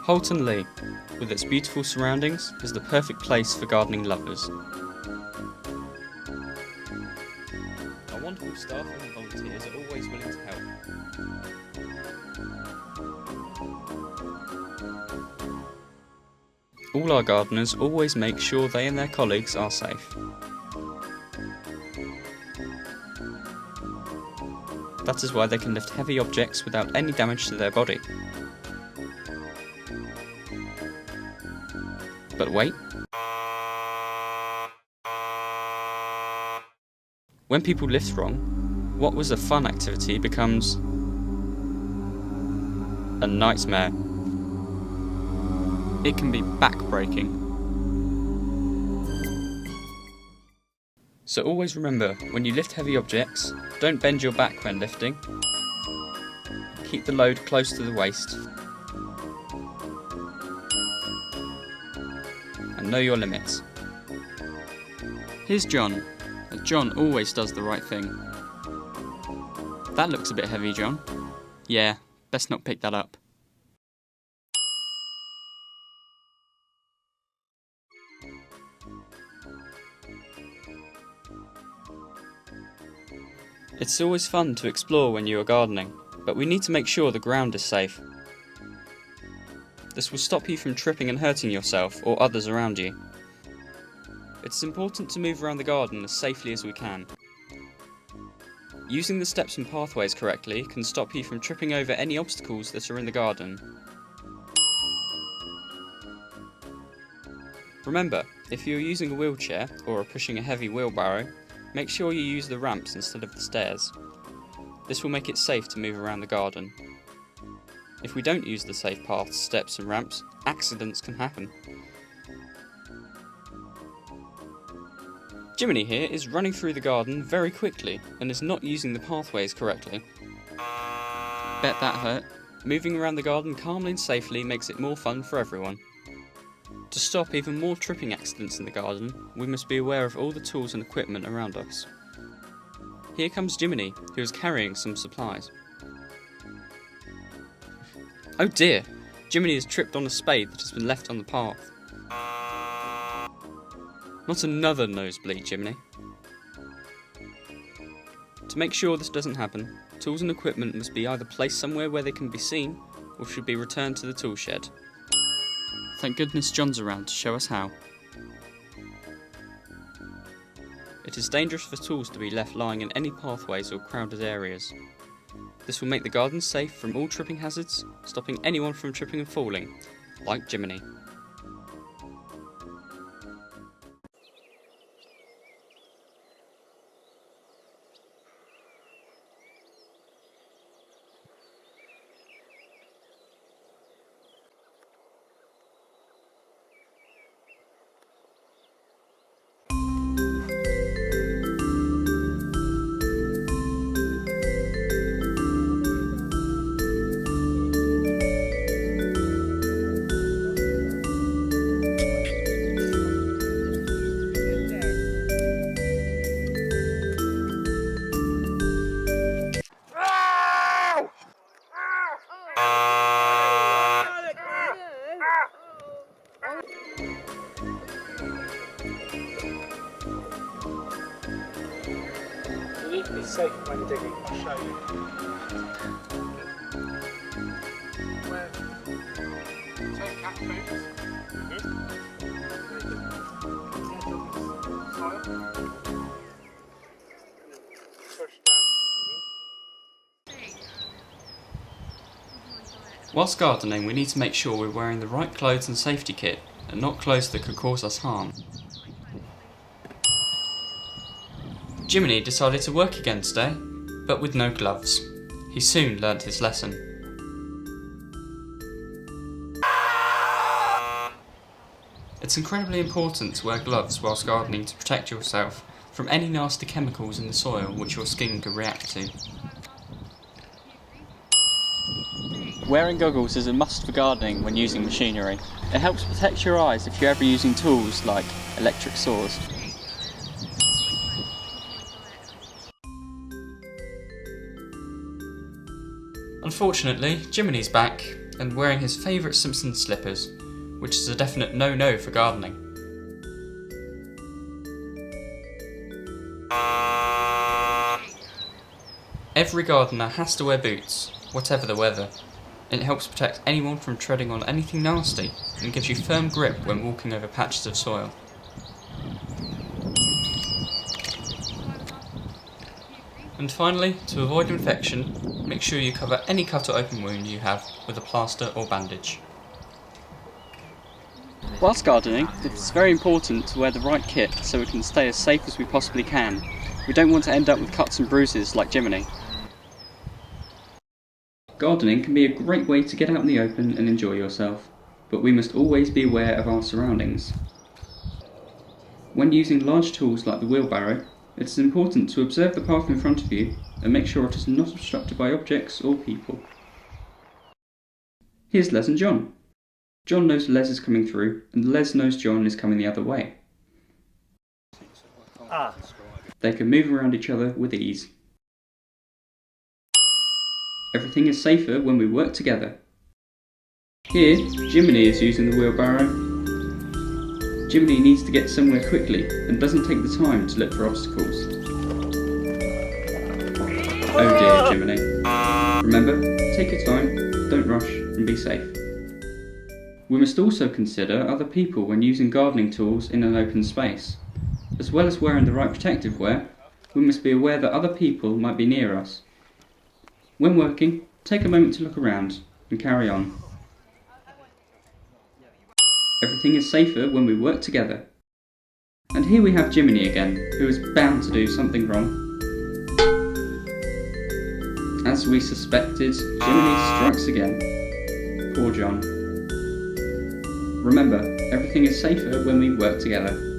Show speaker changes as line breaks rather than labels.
Holton Lee, with its beautiful surroundings, is the perfect place for gardening lovers. Our wonderful staff and volunteers are always willing to help. All our gardeners always make sure they and their colleagues are safe. That is why they can lift heavy objects without any damage to their body. But wait. When people lift wrong, what was a fun activity becomes a nightmare. It can be back-breaking. So always remember, when you lift heavy objects, don't bend your back when lifting. Keep the load close to the waist. And know your limits. Here's John. John always does the right thing. That looks a bit heavy, John. Yeah, best not pick that up. It's always fun to explore when you are gardening, but we need to make sure the ground is safe. This will stop you from tripping and hurting yourself or others around you. It's important to move around the garden as safely as we can. Using the steps and pathways correctly can stop you from tripping over any obstacles that are in the garden. Remember, if you are using a wheelchair or are pushing a heavy wheelbarrow, make sure you use the ramps instead of the stairs. This will make it safe to move around the garden. If we don't use the safe paths, steps and ramps, accidents can happen. Jiminy here is running through the garden very quickly and is not using the pathways correctly. Bet that hurt. Moving around the garden calmly and safely makes it more fun for everyone. To stop even more tripping accidents in the garden, we must be aware of all the tools and equipment around us. Here comes Jiminy, who is carrying some supplies. Oh dear! Jiminy has tripped on a spade that has been left on the path. Not another nosebleed, Jiminy. To make sure this doesn't happen, tools and equipment must be either placed somewhere where they can be seen, or should be returned to the tool shed. Thank goodness John's around to show us how. It is dangerous for tools to be left lying in any pathways or crowded areas. This will make the garden safe from all tripping hazards, stopping anyone from tripping and falling, like Jiminy.
You need to be safe when digging, I'll show you. Take cat boots. Push down.
Whilst gardening, we need to make sure we're wearing the right clothes and safety kit, and not clothes that could cause us harm. Jiminy decided to work again today, but with no gloves. He soon learnt his lesson. It's incredibly important to wear gloves whilst gardening to protect yourself from any nasty chemicals in the soil which your skin could react to. Wearing goggles is a must for gardening when using machinery. It helps protect your eyes if you're ever using tools like electric saws. Unfortunately, Jiminy's back and wearing his favourite Simpsons slippers, which is a definite no-no for gardening. Every gardener has to wear boots, whatever the weather. It helps protect anyone from treading on anything nasty and gives you firm grip when walking over patches of soil. And finally, to avoid infection, make sure you cover any cut or open wound you have with a plaster or bandage. Whilst gardening, it's very important to wear the right kit so we can stay as safe as we possibly can. We don't want to end up with cuts and bruises like Jiminy. Gardening can be a great way to get out in the open and enjoy yourself, but we must always be aware of our surroundings. When using large tools like the wheelbarrow, it is important to observe the path in front of you and make sure it is not obstructed by objects or people. Here's Les and John. John knows Les is coming through, and Les knows John is coming the other way. They can move around each other with ease. Everything is safer when we work together. Here, Jiminy is using the wheelbarrow. Jiminy needs to get somewhere quickly and doesn't take the time to look for obstacles. Oh dear, Jiminy. Remember, take your time, don't rush, and be safe. We must also consider other people when using gardening tools in an open space. As well as wearing the right protective wear, we must be aware that other people might be near us. When working, take a moment to look around and carry on. Everything is safer when we work together. And here we have Jiminy again, who is bound to do something wrong. As we suspected, Jiminy strikes again. Poor John. Remember, everything is safer when we work together.